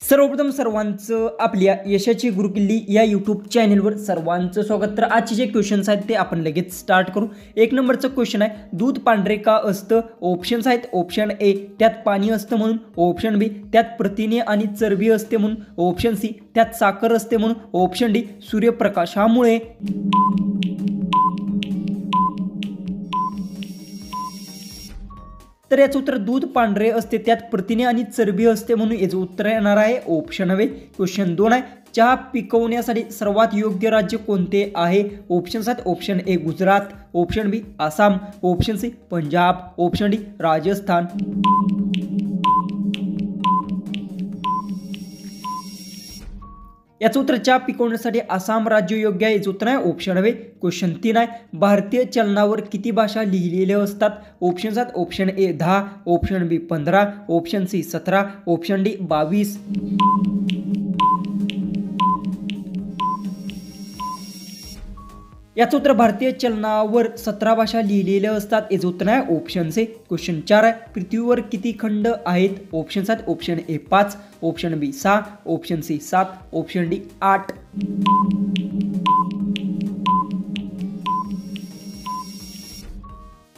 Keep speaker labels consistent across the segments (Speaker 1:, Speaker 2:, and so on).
Speaker 1: सर्वप्रथम सर्वांचं आपल्या यशाची गुरुकिल्ली या यूट्यूब चॅनलवर सर्वांचं स्वागत। तर आजचे जे क्वेश्चन्स आहेत ते आपण लगेच स्टार्ट करू। एक नंबरचं क्वेश्चन आहे, दूध पांढरे का असतं? ऑप्शन्स आहेत, ऑप्शन ए त्यात पाणी असतं म्हणून, ऑप्शन बी त्यात प्रथिने आणि चरबी असते म्हणून, ऑप्शन सी त्यात साखर असते म्हणून, ऑप्शन डी सूर्यप्रकाशामुळे। तर याचं उत्तर दूध पांढरे असते त्यात प्रथिने आणि चरबी असते म्हणून याचं उत्तर येणार आहे ऑप्शन वे। क्वेश्चन 2 आहे, चहा पिकवण्यासाठी सर्वात योग्य राज्य कोणते आहे? ऑप्शन्स आहेत, option A Gujarat, option B Assam, option C Punjab, option D Rajasthan. याचं उत्तर चहा पिकवण्यासाठी आसाम राज्य योग्य आहे, याचं उत्तर आहे ऑप्शन वे। क्वेश्चन 3 आहे, भारतीय चलनावर किती भाषा लिहिलेल्या असतात? ऑप्शन्स आहेत, option A 10, option B 15, option C 17, option D 22। याचं उत्तर भारतीय चलनावर 17 भाषा लिहिलेल्या असतात, याचं उत्तर आहे ऑप्शन सी। क्वेश्चन 4 आहे, पृथ्वीवर किती खंड आहेत? ऑप्शन्स आहेत, option A 5, option B 6, option C 7, option D 8।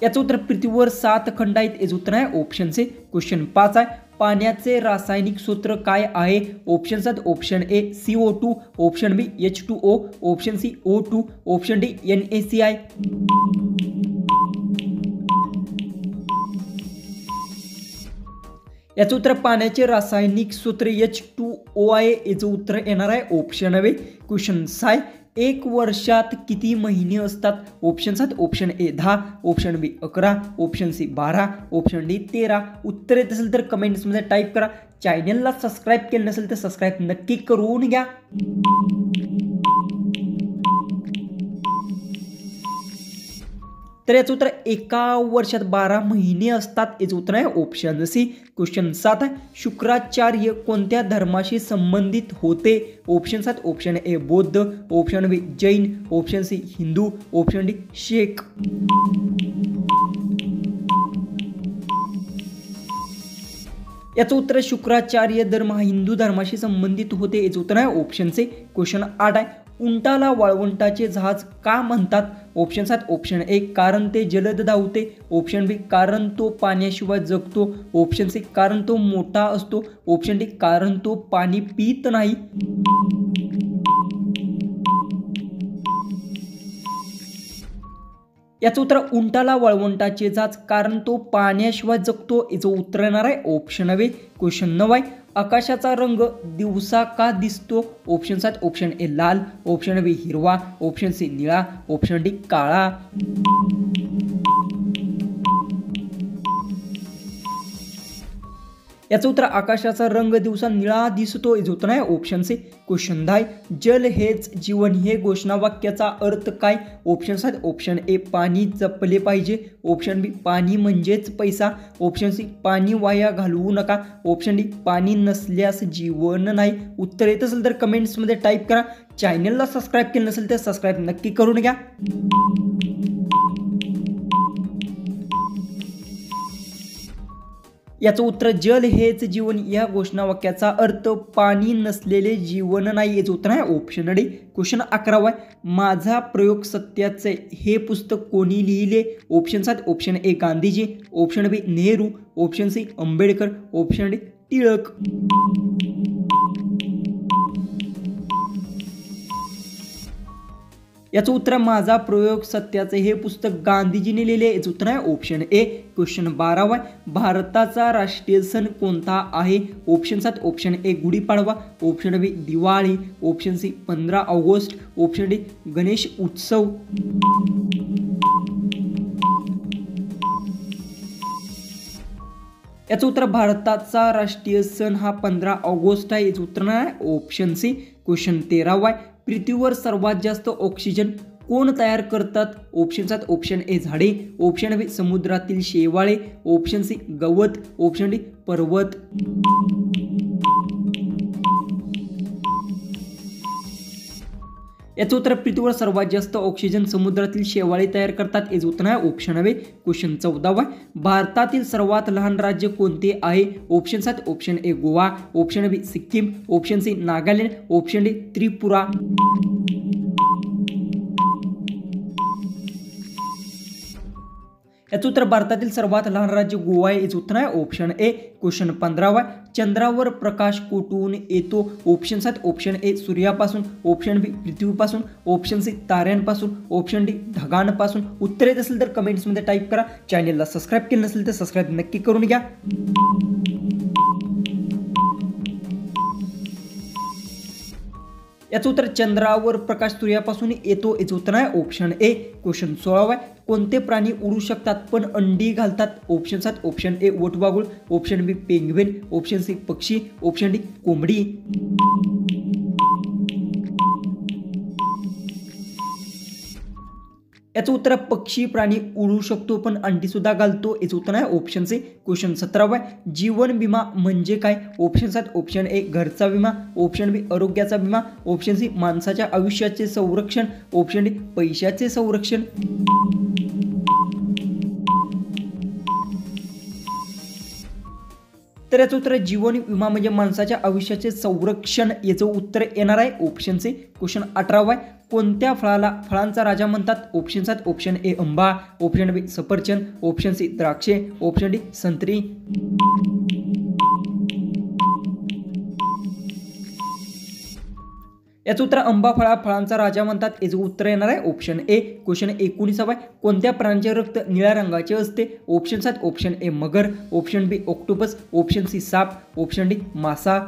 Speaker 1: याचं उत्तर पृथ्वीवर 7 खंड आहेत, याचं उत्तर आहे ऑप्शन सी। क्वेश्चन 5 आहे, पाण्याचे रासायनिक सूत्र काय आहे? ऑप्शन्स आहेत, option A CO2, option B H2O, option C O2, option D NaCl। याचं उत्तर पाण्याचे रासायनिक सूत्र H2O आहे, याचं उत्तर येणार आहे ऑप्शन वे। क्वेश्चन 6 आहे, एक वर्षात किती महिने असतात? ऑप्शन्स आहेत, option A 10, option B 11, option C 12, option D 13। उत्तर येत असेल तर कमेंट्समध्ये टाईप करा। चॅनलला सबस्क्राईब केलं नसेल तर सबस्क्राईब नक्की करून घ्या। तर याचं उत्तर एका वर्षात 12 महिने असतात, याचं उत्तर आहे ऑप्शन सी। क्वेश्चन 7 आहे, शुक्राचार्य कोणत्या धर्माशी संबंधित होते? ऑप्शन्स आहेत, ऑप्शन ए बौद्ध, option B Jain, option C Hindu, option D Sikh. याचं उत्तर शुक्राचार्य धर्म हा हिंदू धर्माशी संबंधित होते, याचं उत्तर आहे ऑप्शन सी। क्वेश्चन 8 आहे, उंटाला वाळवंटाचे जहाज का म्हणतात? ऑप्शन्स आहेत, ऑप्शन ए कारण ते जलद धावते, ऑप्शन बी कारण तो पाण्याशिवाय जगतो, ऑप्शन सी कारण तो मोठा असतो, ऑप्शन डी कारण तो पाणी पित नाही। याचं उत्तर उंटाला वाळवंटाचे जहाज कारण तो पाण्याशिवाय जगतो, याचं उत्तर येणार आहे ऑप्शन वे। क्वेश्चन 9 आहे, आकाशाचा रंग दिवसा का दिसतो? ऑप्शन्स आहेत, ऑप्शन ए लाल, ऑप्शन बी हिरवा, ऑप्शन सी निळा, ऑप्शन डी काळा। याचं उत्तर आकाशाचा रंग दिवसा निळा दिसतो, याचं उत्तर आहे ऑप्शन सी। क्वेश्चन 10, जल हेच जीवन हे घोषणावाक्याचा अर्थ काय? ऑप्शन्स आहेत, ऑप्शन ए पाणी जपले पाहिजे, ऑप्शन बी पाणी म्हणजेच पैसा, ऑप्शन सी पाणी वाया घालवू नका, ऑप्शन डी पाणी नसल्यास जीवन नाही। उत्तर येत असेल तर कमेंट्समध्ये टाईप करा। चॅनलला सबस्क्राईब केलं नसेल तर सबस्क्राईब नक्की करून घ्या। याचं उत्तर जल हेच जीवन या घोषणावाक्याचा अर्थ पाणी नसलेले जीवन नाही, याचं उत्तर आहे ऑप्शन डी। क्वेश्चन 11 आहे, माझा प्रयोग सत्याचे हे पुस्तक कोणी लिहिले? ऑप्शन्स आहेत, option A Gandhiji, option B Nehru, option C Ambedkar, option D Tilak. याचं उत्तर माझा प्रयोग सत्याचे हे पुस्तक गांधीजींनी लिहिले, याचं उत्तर आहे ऑप्शन ए। क्वेश्चन 12 आहे, भारताचा राष्ट्रीय सण कोणता आहे? ऑप्शन्स आहेत, option A Gudi Padwa, option B Diwali, option C 15 August, option D Ganesh Utsav. याचं उत्तर भारताचा राष्ट्रीय सण हा 15 ऑगस्ट आहे, याचं उत्तर आहे ऑप्शन सी। क्वेश्चन 13 आहे, पृथ्वीवर सर्वात जास्त ऑक्सिजन कोण तयार करतात? ऑप्शन्स आहेत, ऑप्शन ए झाडे, ऑप्शन बी समुद्रातील शेवाळे, ऑप्शन सी गवत, ऑप्शन डी पर्वत। याचं उत्तर पृथ्वीवर सर्वात जास्त ऑक्सिजन समुद्रातील शेवाळे तयार करतात. याचं उत्तर आहे ऑप्शन ए. क्वेश्चन 14 भारतातील सर्वात लहान राज्य कोणते आहे? Option 7 option A Goa, option B Sikkim, option C Nagaland, option D Tripura. याचं उत्तर भारतातील सर्वात लहान राज्य गोवा आहे. याचं उत्तर आहे ऑप्शन ए. क्वेश्चन 15 चंद्रावर प्रकाश कुठून येतो? ऑप्शन 7 ऑप्शन ए सूर्यापासून, ऑप्शन बी पृथ्वीपासून, ऑप्शन सी ताऱ्यांपासून, ऑप्शन डी ढगांपासून. उत्तर येत असेल तर कमेंट्समध्ये टाईप करा. चॅनलला सबस्क्राईब केलं नसेल तर सबस्क्राईब नक्की करून घ्या. याचं उत्तर चंद्रावर प्रकाश सूर्यापासून येतो. याचं उत्तर आहे ऑप्शन ए. क्वेश्चन 16 कोणते प्राणी उडू शकतात पण अंडी घालतात? ऑप्शन 7 ऑप्शन ए वटवाघूळ, option B penguin, option C पक्षी, ऑप्शन डी कोंबडी. याचं उत्तर पक्षी प्राणी उडू शकतो पण अंडी सुद्धा घालतो. याचं उत्तर आहे ऑप्शन सी. क्वेश्चन 17 जीवन विमा म्हणजे काय? ऑप्शन 7 ऑप्शन ए घरचा विमा, ऑप्शन बी आरोग्याचा विमा, ऑप्शन सी माणसाच्या आयुष्याचे संरक्षण, ऑप्शन डी पैशाचे संरक्षण. तर याचं उत्तर जीवन विमा म्हणजे माणसाच्या आयुष्याचे संरक्षण. याचं उत्तर येणार आहे ऑप्शन सी. क्वेश्चन 18 कोणत्या फळांचा राजा म्हणतात? ऑप्शन 7 ऑप्शन ए आंबा, ऑप्शन बी सफरचंद, ऑप्शन सी द्राक्षे, ऑप्शन डी संत्री. याचं उत्तर आंबा फळांचा राजा म्हणतात. याचं उत्तर येणार आहे ऑप्शन ए. क्वेश्चन 19 कोणत्या प्राण्याचे रक्त निळ्या रंगाचे असते? ऑप्शन 7 ऑप्शन ए मगर, option B octopus, option C साप, ऑप्शन डी मासा.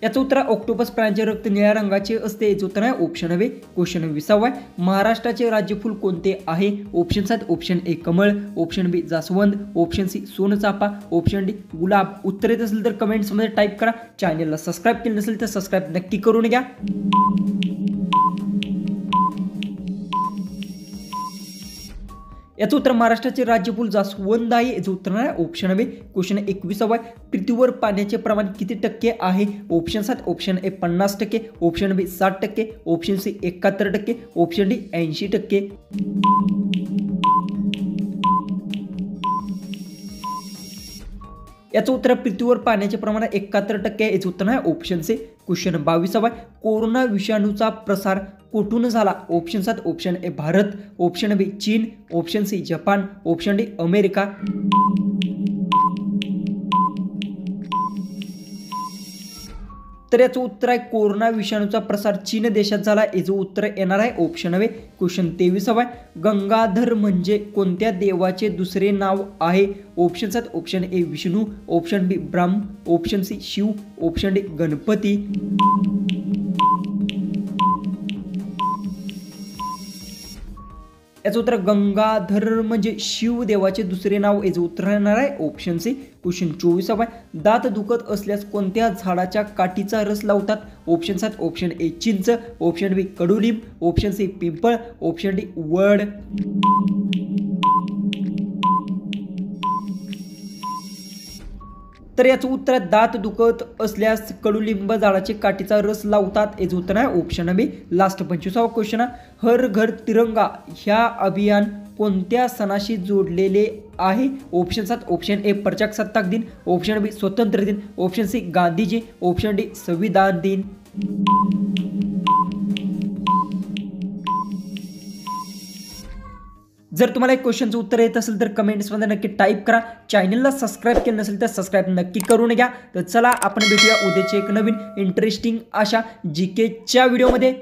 Speaker 1: याचं उत्तर ऑक्टोपस प्राण्याचे रक्त निळ्या रंगाचे असते. याचं उत्तर आहे ऑप्शन बी. क्वेश्चन 20 महाराष्ट्राचे राज्यफूल कोणते आहे? ऑप्शन 7 ऑप्शन ए कमळ, ऑप्शन बी जास्वंद, ऑप्शन सी सोनचाफा, ऑप्शन डी गुलाब. उत्तर येत असेल तर कमेंट्समध्ये टाईप करा. चॅनलला सबस्क्राईब केलं नसेल तर सबस्क्राईब नक्की करून घ्या. याचं उत्तर महाराष्ट्राचे राज्यफूल जास्वंद आहे. याचं उत्तर आहे ऑप्शन बी. क्वेश्चन 21 पृथ्वीवर पाण्याचे प्रमाण किती टक्के आहे? Option 7 option A 50%, option B 60%, option C 71%, option D 80%. याचं उत्तर पृथ्वीवर पाण्याचे प्रमाण 71% आहे. याचं उत्तर आहे ऑप्शन सी. क्वेश्चन 22 कोरोना विषाणूचा प्रसार कुठून झाला? Option 7 option A Bharat, option B चीन, ऑप्शन सी जपान, ऑप्शन डी अमेरिका. तर याचं उत्तर आहे कोरोना विषाणूचा प्रसार चीन देशात झाला. याचं उत्तर येणार आहे ऑप्शन बी. क्वेश्चन 23 गंगाधर म्हणजे कोणत्या देवाचे दुसरे नाव आहे? Option 7 option A Vishnu, option B Brahma, option C Shiva, option D Ganpati. याचं उत्तर गंगाधर म्हणजे शिव देवाचे दुसरे नाव. याचं उत्तर येणार आहे ऑप्शन सी. क्वेश्चन 24 दात दुखत असल्यास कोणत्या झाडाच्या काठीचा रस लावतात? ऑप्शन 7 ऑप्शन ए चिंच, ऑप्शन बी कडुलिंब, ऑप्शन सी पिंपळ, ऑप्शन डी वड. तर याचं उत्तर दात दुखत असल्यास कडुलिंब झाडाचे काठीचा रस लावतात. याचं उत्तर आहे ऑप्शन बी. लास्ट 25वा क्वेश्चन हर घर तिरंगा ह्या अभियान कोणत्या सणाशी जोडलेले आहे? ऑप्शन 7 ऑप्शन ए प्रजासत्ताक दिन, ऑप्शन बी स्वातंत्र्य दिन, option C Gandhiji, option D संविधान दिन. जर तुम्हाला एक क्वेश्चनचं उत्तर येत असेल तर कमेंट्समध्ये नक्की टाईप करा. चॅनलला सबस्क्राईब केलं नसेल तर सबस्क्राईब नक्की करून घ्या. तर चला आपण भेटूया उद्याचे एक नवीन इंटरेस्टिंग अशा जीकेच्या व्हिडिओमध्ये.